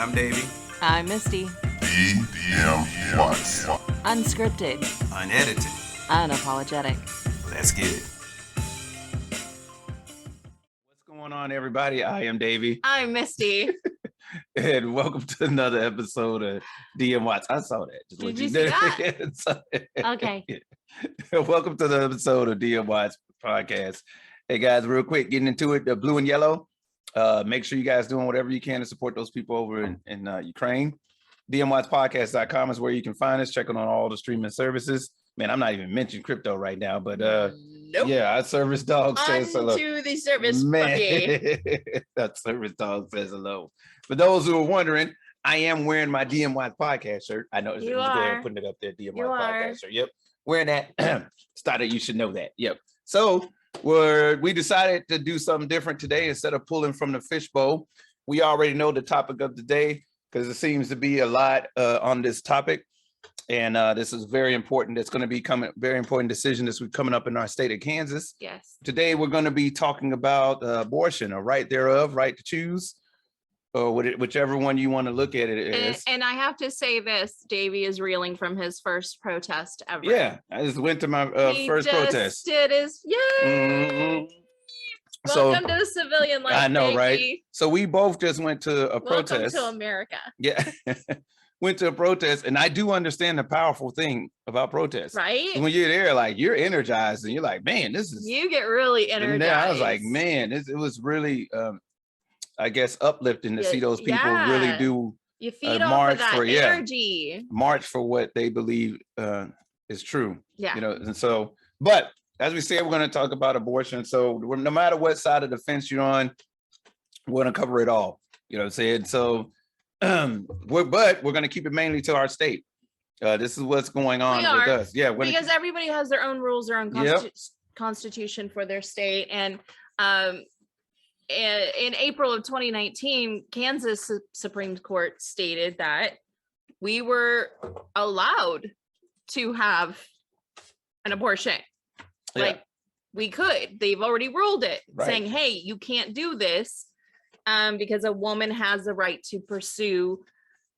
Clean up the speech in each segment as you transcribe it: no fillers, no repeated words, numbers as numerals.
I'm Davey. I'm Misty. DM Watts. Unscripted. Unedited. Unapologetic. Let's get it. What's going on, everybody? I am Davey. I'm Misty. And welcome to another episode of DM Watts. I saw that. Just Did you see that? Okay. Welcome to the episode of DM Watts podcast. Hey guys, real quick, getting into it. The blue and yellow. Make sure you guys doing whatever you can to support those people over in Ukraine. DMWattsPodcast.com is where you can find us. Checking on all the streaming services. Man, I'm not even mentioning crypto right now, but nope. Yeah, our service dog says hello. To the service Man, that service dog says hello. For those who are wondering, I am wearing my DM Watts podcast shirt. I know. You Go are. ahead and putting it up there. DM You Watts are. podcast shirt. Yep, wearing that. Started. You should know that. Yep. So we decided to do something different today. Instead of pulling from the fishbowl, we already know the topic of the day because it seems to be a lot on this topic. And this is very important. It's going to be very important decision this week coming up in our state of Kansas. Yes. Today, we're going to be talking about abortion, a right thereof, right to choose, or whichever one you want to look at it as. And I have to say this, Davey is reeling from his first protest ever. Yeah, I just went to my first protest. Did his, yay! Mm-hmm. Welcome to the civilian life. I know, baby. right? So we both just went to a protest. Welcome to America. Yeah. Went to a protest, and I do understand the powerful thing about protests. Right? When you're there, like you're energized, and you're like, man, this is. You get really energized. And then I was like, man, it was really, I guess, uplifting to see those people really do. You feed off of that energy. March for what they believe is true. Yeah. You know, and so, but as we said, we're going to talk about abortion. So no matter what side of the fence you're on, we're going to cover it all. You know what I'm saying? So. We're going to keep it mainly to our state. This is what's going on with us. Yeah, because everybody has their own rules, their own constitution for their state. And in April of 2019, Kansas Supreme Court stated that we were allowed to have an abortion. Yeah. Like we could. They've already ruled it, right, saying, hey, you can't do this. Because a woman has the right to pursue,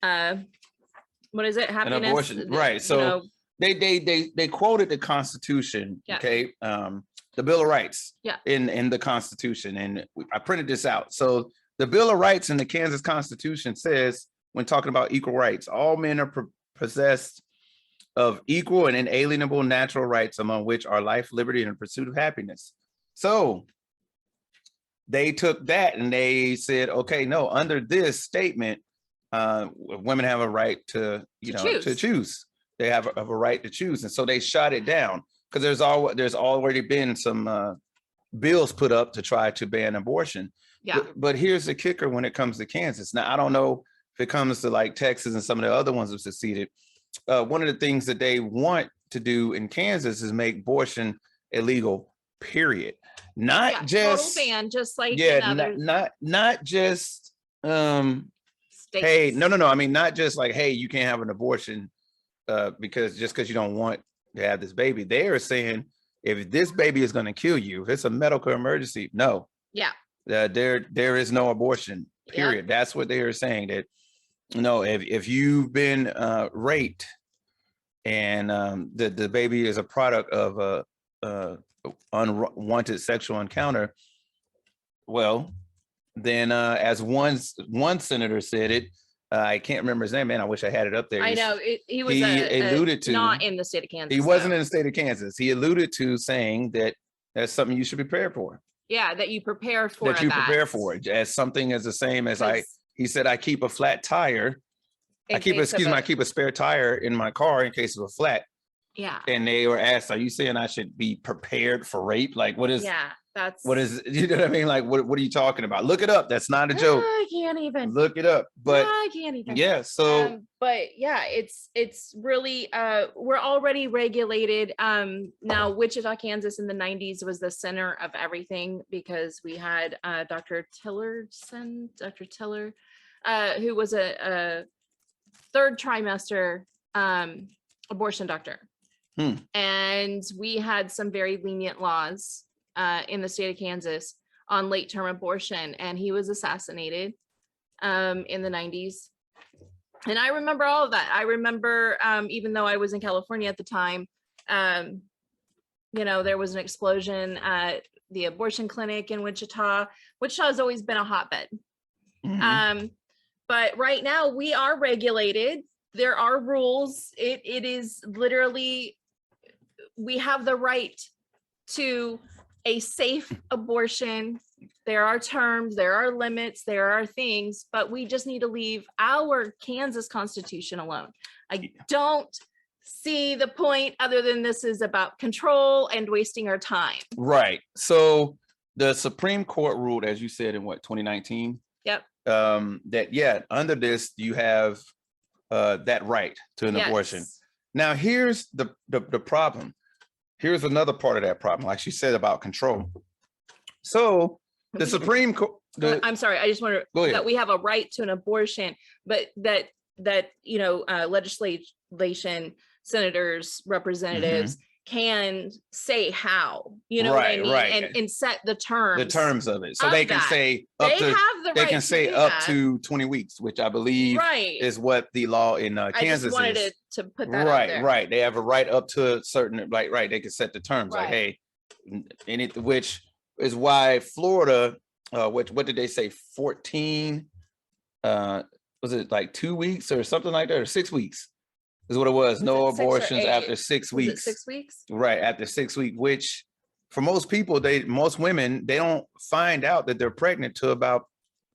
what is it? Happiness. An abortion, right? So they quoted the Constitution, yeah. Okay, the Bill of Rights, yeah, in the Constitution, and I printed this out. So the Bill of Rights in the Kansas Constitution says, when talking about equal rights, all men are possessed of equal and inalienable natural rights, among which are life, liberty, and the pursuit of happiness. So they took that and they said, okay, no, under this statement, women have a right to choose. They have a right to choose. And so they shot it down because there's already been some bills put up to try to ban abortion. Yeah. But here's the kicker when it comes to Kansas. Now, I don't know if it comes to like Texas and some of the other ones have succeeded. One of the things that they want to do in Kansas is make abortion illegal, period. Not just total ban, just like not just states. Hey, no. I mean, not just like, hey, you can't have an abortion because you don't want to have this baby. They are saying if this baby is going to kill you, if it's a medical emergency, no. Yeah. There is no abortion, period. Yeah. That's what they are saying. That if you've been raped and the baby is a product of a unwanted sexual encounter, well, then as one senator said it, I can't remember his name, man. I wish I had it up there. I know he alluded to not in the state of Kansas. He wasn't in the state of Kansas. He alluded to saying that that's something you should be prepared for. Yeah, that you prepare for. Prepare for it as something as the same as he said, I keep a flat tire. I keep a spare tire in my car in case of a flat. Yeah. And they were asked, are you saying I should be prepared for rape? Like, what is, what is, you know what I mean? Like, what are you talking about? Look it up. That's not a joke. I can't even look it up, but I can't even. Yeah. So, but yeah, it's really, we're already regulated. Now Wichita, Kansas in the 90s was the center of everything because we had, Dr. Tiller, who was a third trimester, abortion doctor. And we had some very lenient laws in the state of Kansas on late-term abortion, and he was assassinated in the 90s. And I remember all of that. I remember, even though I was in California at the time, you know, there was an explosion at the abortion clinic in Wichita. Wichita has always been a hotbed. But right now we are regulated. There are rules. It is literally, we have the right to a safe abortion. There are terms, there are limits, there are things, but we just need to leave our Kansas Constitution alone. I don't see the point other than this is about control and wasting our time. Right. So the Supreme Court ruled, as you said, in what, 2019? Yep. That, yeah, under this, you have that right to an abortion. Now, here's the problem. Here's another part of that problem, like she said, about control. So the Supreme Court. I'm sorry, I just want to, that we have a right to an abortion, but that you know, legislation, senators, representatives can say how, you know what I mean, and set the terms of it. So they can say up to, they can say up to 20 weeks, which I believe is what the law in Kansas is. I just wanted to put that out there. Right. They have a right up to a certain, like, they can set the terms, like, hey, which is why Florida, what did they say, 14, was it like 2 weeks or something like that, or 6 weeks? Is what it was. No abortions after 6 weeks. 6 weeks? Right, after 6 weeks, which for most people, most women, they don't find out that they're pregnant till about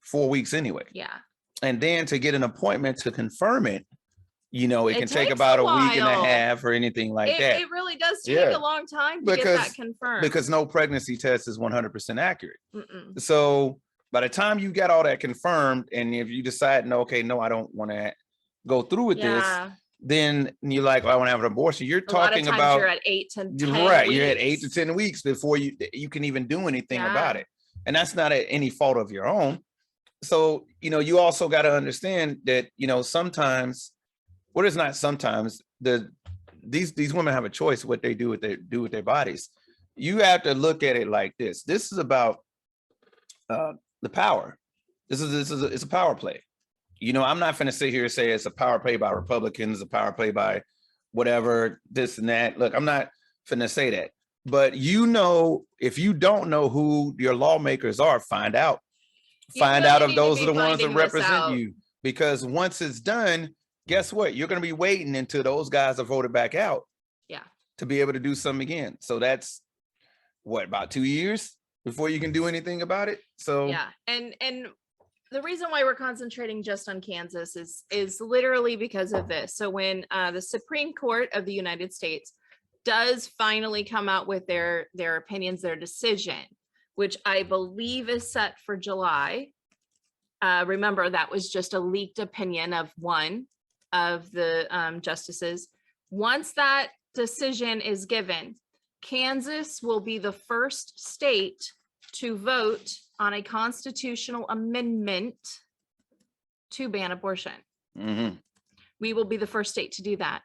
4 weeks anyway. Yeah. And then to get an appointment to confirm it, you know, it can take about a week and a half or anything like that. It really does take a long time to get that confirmed. Because no pregnancy test is 100% accurate. So by the time you get all that confirmed, and if you decide, no, okay, no, I don't want to go through with this, then you're like, oh, I want to have an abortion. You're talking about, you're at 8 to 10 right, weeks. You're at 8 to 10 weeks before you can even do anything about it. And that's not any fault of your own. So, you know, you also got to understand that, you know, sometimes, what is not sometimes, these women have a choice what they do with their bodies. You have to look at it like this. This is about the power. It's a power play. You know, I'm not going to sit here and say it's a power play by Republicans, a power play by whatever, this and that. Look, I'm not going to say that. But, you know, if you don't know who your lawmakers are, find out. Find out if those are the ones that represent you. Because once it's done, guess what? You're going to be waiting until those guys are voted back out. Yeah. To be able to do something again. So that's what, about 2 years before you can do anything about it. So yeah. And the reason why we're concentrating just on Kansas is literally because of this. So when the Supreme Court of the United States does finally come out with their opinions, their decision, which I believe is set for July. Remember, that was just a leaked opinion of one of the justices. Once that decision is given, Kansas will be the first state to vote on a constitutional amendment to ban abortion. We will be the first state to do that.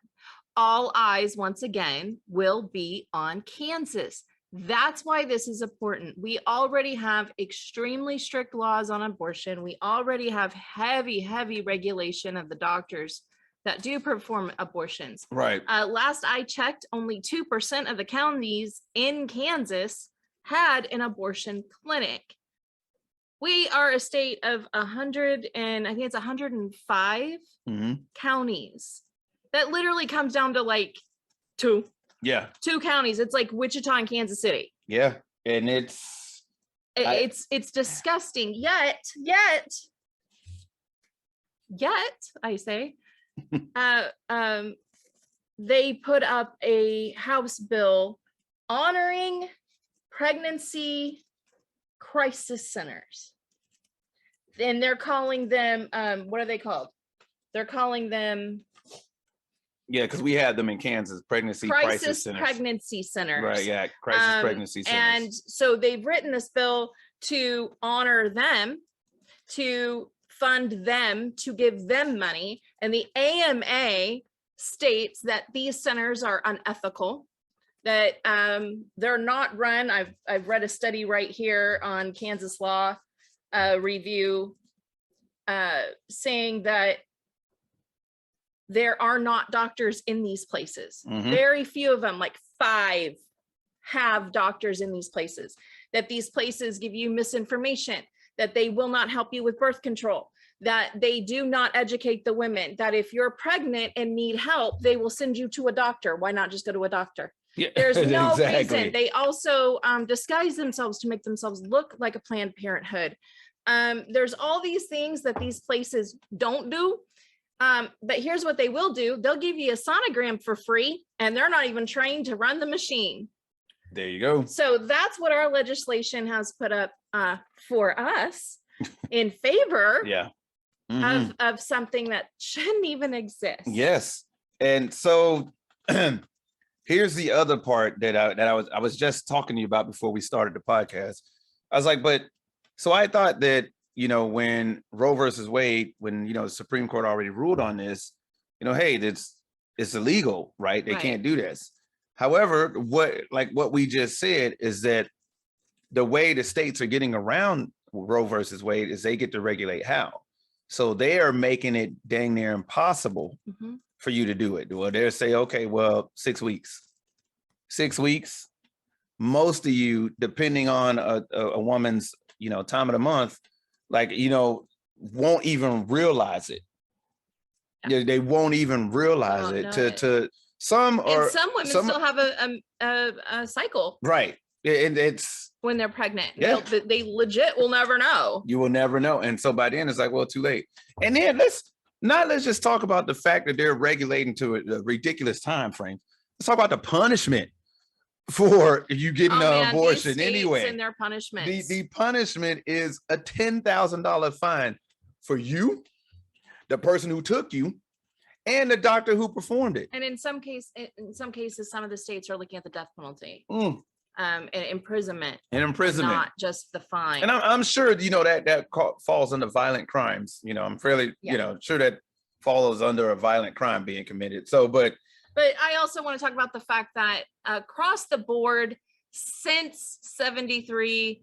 All eyes, once again, will be on Kansas. That's why this is important. We already have extremely strict laws on abortion. We already have heavy regulation of the doctors that do perform abortions. Right. Last I checked, only 2% of the counties in Kansas had an abortion clinic. We are a state of 100 and I think it's 105 counties. That literally comes down to like two counties. It's like Wichita and Kansas City. Yeah. And it's disgusting. Yet I say, they put up a House bill honoring pregnancy crisis centers. And they're calling them, what are they called? They're calling them, because we had them in Kansas, pregnancy crisis centers. Pregnancy centers. Right, yeah, crisis pregnancy centers. And so they've written this bill to honor them, to fund them, to give them money. And the AMA states that these centers are unethical, that they're not run. I've read a study right here on Kansas Law Review. saying that there are not doctors in these places. Mhm. Very few of them, like 5, have doctors in these places, that these places give you misinformation, that they will not help you with birth control, that they do not educate the women, that if you're pregnant and need help, they will send you to a doctor. Why not just go to a doctor? Yeah, There's no exactly. reason. They also disguise themselves to make themselves look like a Planned Parenthood. There's all these things that these places don't do. But here's what they will do. They'll give you a sonogram for free, and they're not even trained to run the machine. There you go. So that's what our legislation has put up for us in favor Yeah. Mhm. of something that shouldn't even exist. Yes. And so here's the other part that I was just talking to you about before we started the podcast. I was like, but so I thought that, you know, when Roe versus Wade, when, you know, the Supreme Court already ruled on this, you know, hey, it's illegal, right? They Right. can't do this. However, what we just said is that the way the states are getting around Roe versus Wade is they get to regulate how. So they are making it dang near impossible Mhm. for you to do it. Well, they'll say, okay, well, 6 weeks. 6 weeks. Most of you, depending on a woman's, you know, time of the month, like, you know, won't even realize it. Yeah. They won't even realize Won't it. know it. To some And or some women still have a cycle right. And it's when they're pregnant. Yeah. They legit will never know. you will never know. And so by then it's like, well, too late. And then let's just talk about the fact that they're regulating to a ridiculous time frame. Let's talk about the punishment for you getting an abortion anyway. And their punishments. The punishment is a $10,000 fine for you, the person who took you, and the doctor who performed it. And in some cases, some of the states are looking at the death penalty, Mm, and imprisonment, and imprisonment. not just the fine. And I'm sure, you know, that falls under violent crimes. You know, I'm fairly, you know, sure that follows under a violent crime being committed. So, but I also want to talk about the fact that across the board, since 73,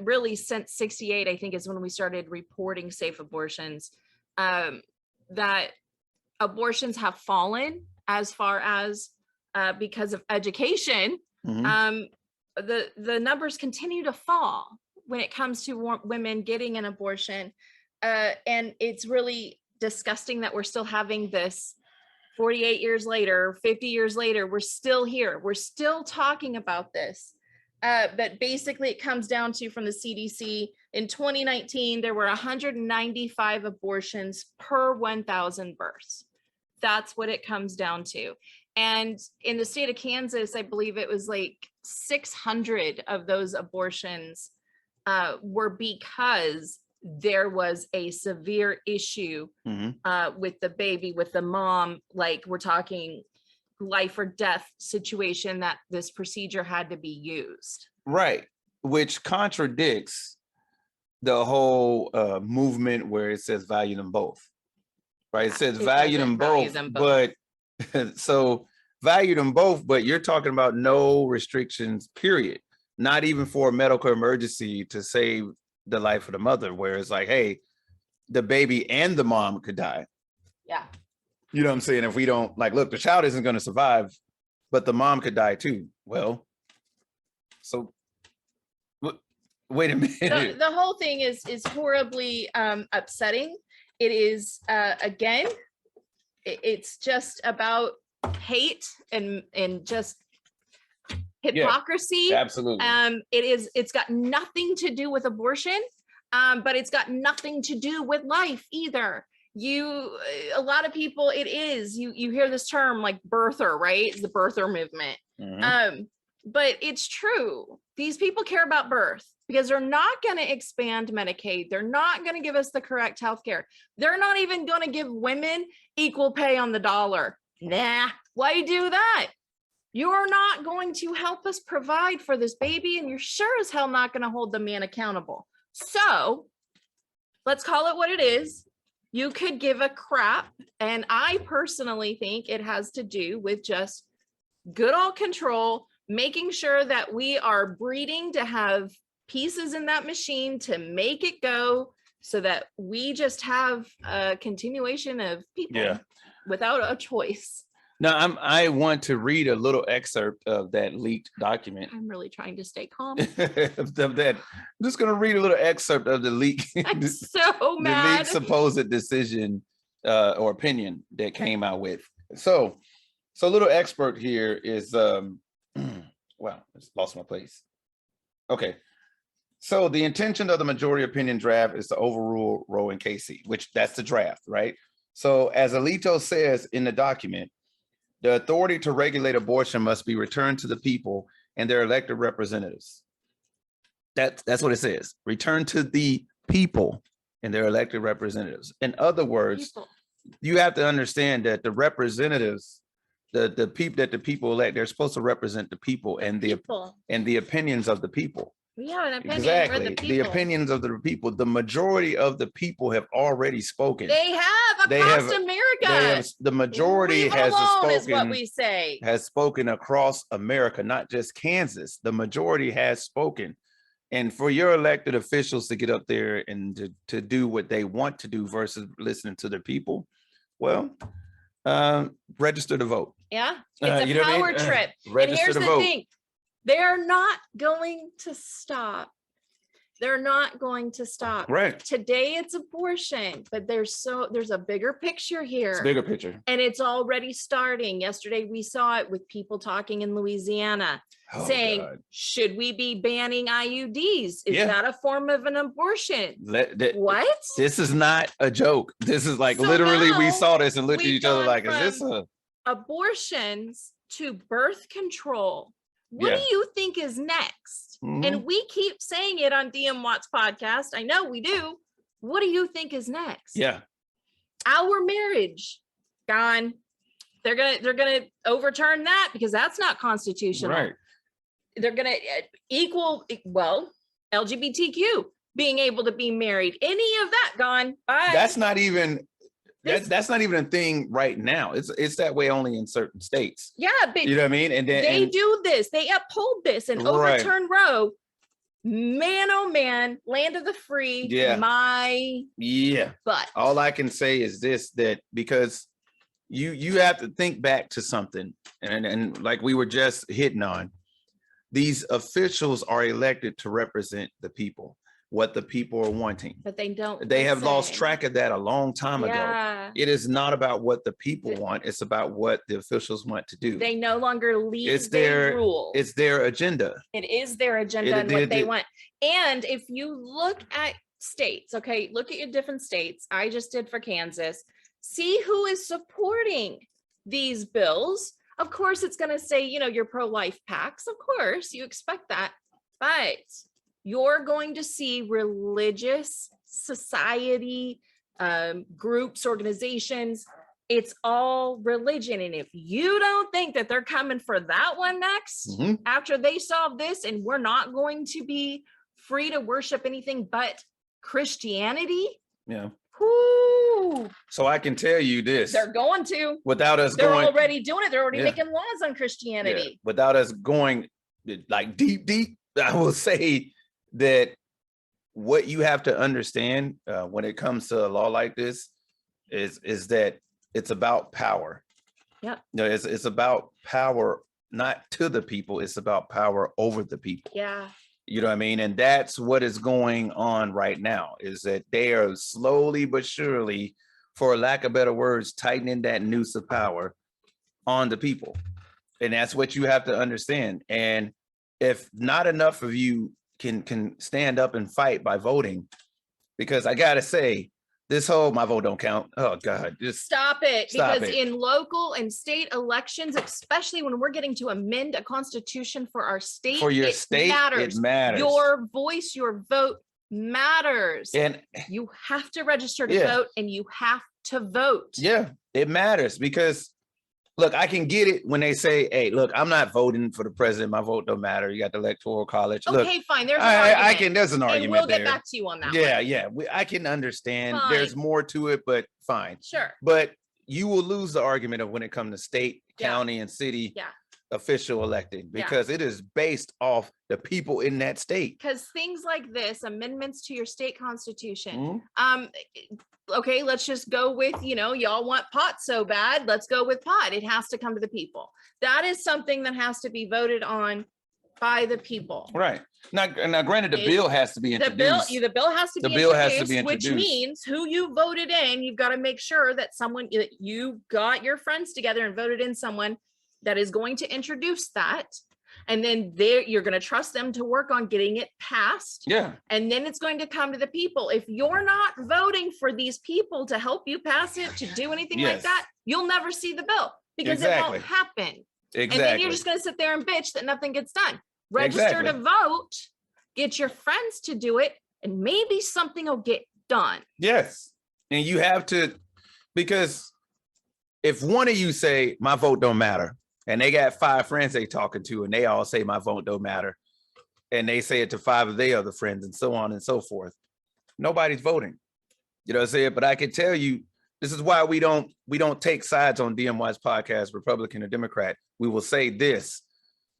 really since 68, I think is when we started reporting safe abortions, that abortions have fallen as far as because of education. mhm. The numbers continue to fall when it comes to women getting an abortion. And it's really disgusting that we're still having this 48 years later, 50 years later, we're still here. We're still talking about this. But basically it comes down to, from the CDC, in 2019, there were 195 abortions per 1,000 births. That's what it comes down to. And in the state of Kansas, I believe it was like 600 of those abortions were because there was a severe issue Mhm. with the baby, with the mom, like we're talking life or death situation, that this procedure had to be used. Right. Which contradicts the whole movement where it says value them both. Right. It says It value doesn't them value both, them both. but so value them both, but you're talking about no restrictions, period. Not even for a medical emergency to save the life of the mother, where it's like, hey, the baby and the mom could die. Yeah. You know what I'm saying? If we don't, like, look, the child isn't going to survive, but the mom could die too. Well, so wait a minute. The whole thing is horribly upsetting. It is again, it's just about hate and just hypocrisy. Absolutely. It's got nothing to do with abortion, but it's got nothing to do with life either. A lot of people, you hear this term like birther, right? It's the birther movement. Mhm. But it's true. These people care about birth because they're not going to expand Medicaid. They're not going to give us the correct healthcare. They're not even going to give women equal pay on the dollar. Nah, why do that? You're not going to help us provide for this baby, and you're sure as hell not going to hold the man accountable. So let's call it what it is. You could give a crap. And I personally think it has to do with just good old control, making sure that we are breeding to have pieces in that machine to make it go so that we just have a continuation of people Yeah. without a choice. Now, I want to read a little excerpt of that leaked document. I'm really trying to stay calm. of that. I'm just going to read a little excerpt of the leak. I'm so The mad. leaked supposed decision or opinion that came out with. So a little expert here is wow, I just lost my place. Okay. So the intention of the majority opinion draft is to overrule Roe and Casey, which that's the draft, right? So as Alito says in the document, the authority to regulate abortion must be returned to the people and their elected representatives. That's what it says. Return to the people and their elected representatives. In other words, People. you have to understand that the representatives, the people that the people elect, they're supposed to represent the people and the opinions of the people. We have an opinion. Exactly. We're the The people. opinions of the people. The majority of the people have already spoken. They have They across have- America. the majority Leave it has alone is what spoken. we say. Has spoken across America, not just Kansas. The majority has spoken. And for your elected officials to get up there and to do what they want to do versus listening to their people, well, register to vote. Yeah, it's a you know what I power mean? trip. And Register here's to the vote. thing. They're not going to stop. They're not going to stop. Right. Today it's abortion, but there's a bigger picture here. It's a bigger picture. And it's already starting. Yesterday we saw it with people talking in Louisiana Oh, saying, God. should we be banning IUDs? Is Yeah. that a form of an abortion? What? This is not a joke. This is like So literally we now saw this and looked at we've each other gone like, is this a abortions to birth control? What Yeah. do you think is next? Mhm. And we keep saying it on DM Watts podcast. I know we do. What do you think is next? Yeah. Our marriage gone. They're gonna overturn that because that's not constitutional. Right. They're gonna LGBTQ being able to be married. Any of that gone. Bye. That's not even This- that's not even a thing right now. It's that way only in certain states. yeah, but You know what I mean? And then they do this. They uphold this and Right. overturn Roe. Man, oh man, land of the free. Yeah. My yeah. butt. All I can say is this, that because you have to think back to something, and like we were just hitting on, these officials are elected to represent the people, what the people are wanting. But they don't. They have lost listen. track of that a long time ago. Yeah. It is not about what the people want, it's about what the officials want to do. They no longer lead, It's they their- rule. It's their agenda. It is their agenda It- and what it- they it- want. And if you look at states, okay, look at your different states. I just did for Kansas. See who is supporting these bills. Of course, it's going to say, your pro-life PACs. Of course, you expect that. But you're going to see religious society groups, organizations. It's all religion. And if you don't think that they're coming for that one next, Mhm. after they solve this and we're not going to be free to worship anything but Christianity, Yeah. whoo, So I can tell you this, they're going to. without us They're going already doing it. They're already Yeah. making laws on yeah, Christianity. without us going like deep, I will say that what you have to understand when it comes to a law like this is that it's about power. Yep. No, it's about power, not to the people. It's about power over the people. Yeah. You know what I mean? And that's what is going on right now, is that they are slowly but surely, for lack of better words, tightening that noose of power on the people. And that's what you have to understand. And if not enough of you can stand up and fight by voting, because I gotta say, this whole my vote don't count. Oh God, just Stop it. Stop Because it. in local and state elections, especially when we're getting to amend a constitution for our state, for your it state, matters. it matters. Your voice, your vote matters. And You have to register to Yeah. vote and you have to vote. yeah, it matters because look, I can get it when they say, hey, look, I'm not voting for the president. My vote don't matter. You got the electoral college. Look, Okay, fine. There's an I argument. can, there's an and argument we'll there. get back to you on that Yeah, one. yeah. I can understand. Fine. There's more to it, but fine. Sure. But you will lose the argument of when it comes to state, Yeah. county, and city Yeah. official elected Yeah. because it is based off the people in that state. Because things like this, amendments to your state constitution, Mhm. okay, let's just go with, y'all want pot so bad, let's go with pot. It has to come to the people. That is something that has to be voted on by the people. Right. Now, granted, the It- bill has to be The bill, introduced. the bill has to The be bill has to introduced, be which introduced. means who you voted in, you've got to make sure that you got your friends together and voted in someone that is going to introduce that. And then you're going to trust them to work on getting it passed. Yeah. And then it's going to come to the people. If you're not voting for these people to help you pass it, to do anything like Yes. that, you'll never see the bill because it Exactly. won't happen. Exactly. And then you're just going to sit there and bitch that nothing gets done. Register Exactly. to vote, get your friends to do it, and maybe something will get done. Yes. And you have to, because if one of you say my vote don't matter, and they got 5 friends they talking to, and they all say my vote don't matter, and they say it to 5 of their other friends, and so on and so forth, nobody's voting. You know what I'm saying? But I can tell you, this is why we don't take sides on DMY's podcast, Republican or Democrat. We will say this,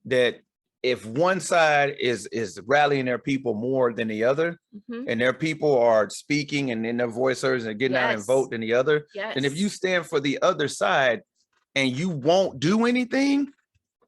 that if one side is rallying their people more than the other, Mhm. and their people are speaking and in their voices and getting out and Yes. vote than the other, Yes. and if you stand for the other side and you won't do anything,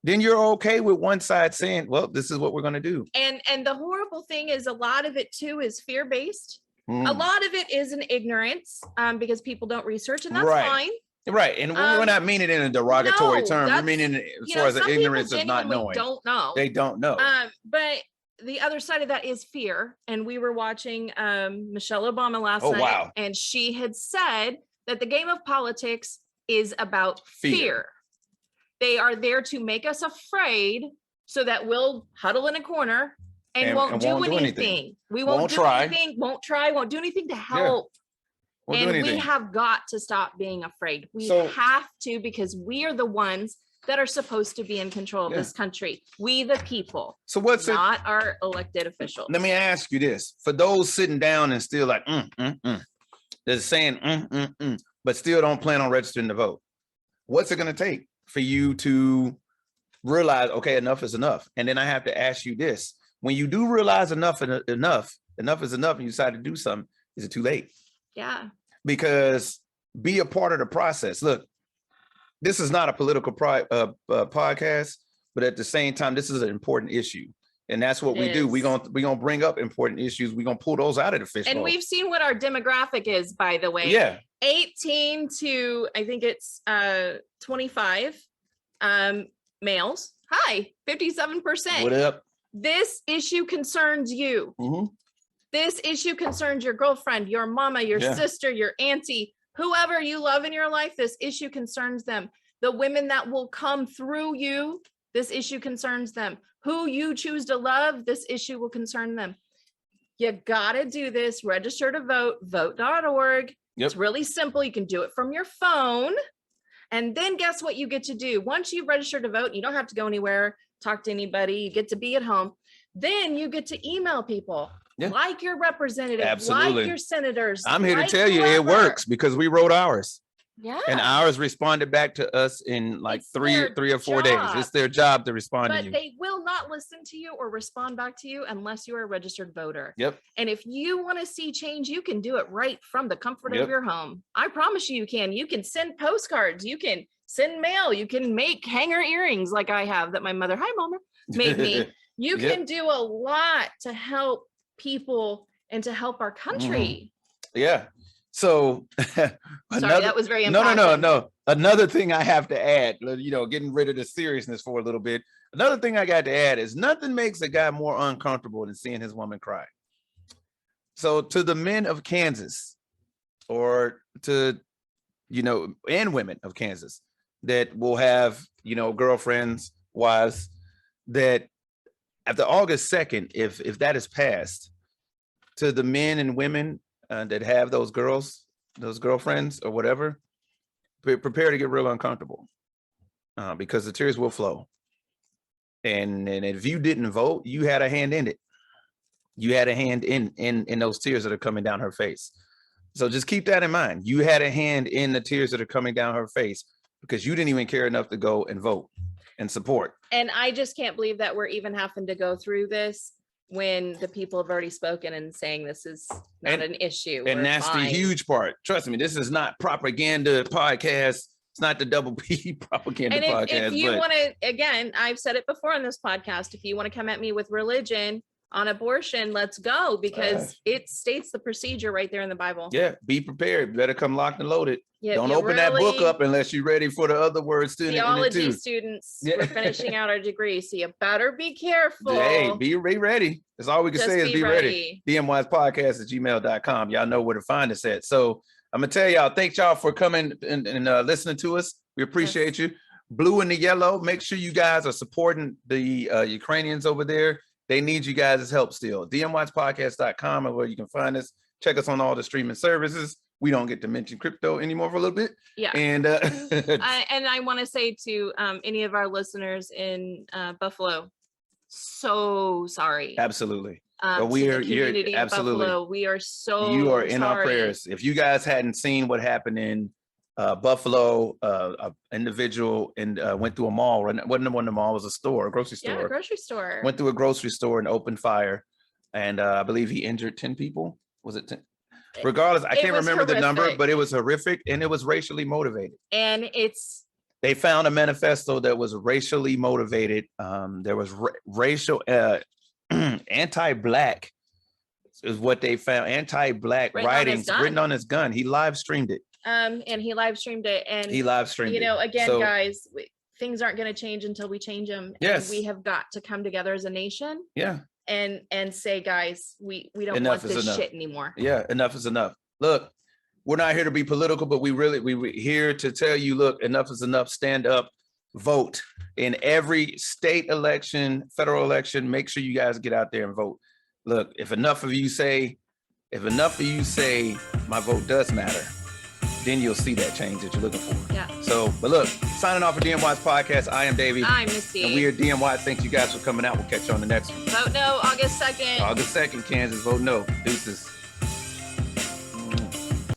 then you're okay with one side saying, well, this is what we're going to do. And the horrible thing is a lot of it too is fear-based. A Mm. lot of it is an ignorance because people don't research, and that's Right. fine. Right. And we're not meaning it in a derogatory no, term. We're that's- meaning it as You far know, as the some people ignorance of not genuinely knowing. don't know. They don't know. But the other side of that is fear. And we were watching Michelle Obama last Oh, night, wow. and she had said that the game of politics is about Fear. fear. They are there to make us afraid so that we'll huddle in a corner and won't do anything. We won't Won't do try. anything, won't try, won't do anything to help. Won't do And we anything. have got to stop being afraid. We So- have to, because we are the ones that are supposed to be in control of Yeah. this country. We the people, So what's it? not our elected officials. Let me ask you this: for those sitting down and still like, they're saying, but still don't plan on registering to vote, what's it going to take for you to realize, okay, enough is enough? And then I have to ask you this: when you do realize enough is enough, and you decide to do something, is it too late? Yeah. Because be a part of the process. Look, this is not a political podcast, but at the same time, this is an important issue. And that's what It we do. is. We're gonna bring up important issues. We're gonna pull those out of the fish And bowl. we've seen what our demographic is, by the way. Yeah. 18 to, I think it's 25 males. Hi, 57%. What up? This issue concerns you. Mhm. This issue concerns your girlfriend, your mama, your Yeah. sister, your auntie, whoever you love in your life. This issue concerns them. The women that will come through you, this issue concerns them. Who you choose to love, this issue will concern them. You gotta do this. Register to vote, vote.org. Yep. It's really simple. You can do it from your phone. And then guess what you get to do? Once you register to vote, you don't have to go anywhere, talk to anybody. You get to be at home. Then you get to email people. Yeah. Like your representative, Absolutely. like your senators. I'm here like to tell you it whoever. works because we wrote ours. Yeah. And ours responded back to us in like It's their 3 or 4 days. job. It's their job to respond to But you. they will not listen to you or respond back to you unless you are a registered voter. Yep. And if you want to see change, you can do it right from the comfort Yep. of your home. I promise you can. You can send postcards. You can send mail. You can make hanger earrings like I have that my mother, hi mama, made me. You Yep. can do a lot to help people and to help our country. Yeah. So Sorry, that was very impactful. no. Another thing I have to add, getting rid of the seriousness for a little bit. Another thing I got to add is nothing makes a guy more uncomfortable than seeing his woman cry. So to the men of Kansas, or to, and women of Kansas that will have, girlfriends, wives, that after August 2nd, if that is passed, to the men and women that have those girlfriends or whatever, prepare to get real uncomfortable because the tears will flow. And if you didn't vote, you had a hand in it. You had a hand in those tears that are coming down her face. So just keep that in mind. You had a hand in the tears that are coming down her face because you didn't even care enough to go and vote. and support. And I just can't believe that we're even having to go through this when the people have already spoken and saying this is not an issue. And We're that's fine. the huge part. Trust me, this is not propaganda podcast. It's not the double P propaganda And podcast. if you but want to, again, I've said it before on this podcast, if you want to come at me with religion on abortion, let's go, because it states the procedure right there in the Bible. yeah, be prepared. Better come locked and loaded. Yeah, Don't you open that book really- up unless you're ready for the other words to Theology too. students, Yeah. we're finishing out our degree, so you better be careful. Hey, be ready. That's all we can Just say is be ready. DMYspodcast@gmail.com. Y'all know where to find us at. So I'm gonna tell y'all, thank y'all for coming and listening to us. We appreciate you. Blue and the yellow. Make sure you guys are supporting the Ukrainians over there. They need you guys' help still. DMYspodcast.com is where you can find us. Check us on all the streaming services. We don't get to mention crypto anymore for a little bit. Yeah. And I want to say to any of our listeners in Buffalo, so sorry. absolutely. To But the community of absolutely. Buffalo, we are so You are in our sorry. prayers. If you guys hadn't seen what happened in Buffalo, an individual and went through a mall. Wasn't one of the mall, it was a store, a grocery store. Yeah, grocery store. Went through a grocery store and opened fire, and I believe he injured 10 people. Was it 10? Regardless, I It can't was remember the number, horrific. but it was horrific and it was racially motivated. And it's They found a manifesto that was racially motivated. There was racial anti-black is what they found. Anti-black Written on his writings gun. written on his gun. He live streamed it. and he live streamed it, and He live streamed you know, it. again, So, guys, things aren't going to change until we change them. Yes. And we have got to come together as a nation yeah, and say, guys, we don't Enough want is this enough. shit anymore. yeah. Enough is enough. Look, we're not here to be political, but we're here to tell you, look, enough is enough. Stand up, vote in every state election, federal election. Make sure you guys get out there and vote. Look, if enough of you say my vote does matter, then you'll see that change that you're looking for. Yeah. So, but look, signing off for DMY's podcast. I am Davey. I'm Misty. And we are DMY. Thank you guys for coming out. We'll catch you on the next one. Vote no, August 2nd. August 2nd, Kansas. Vote no. Deuces.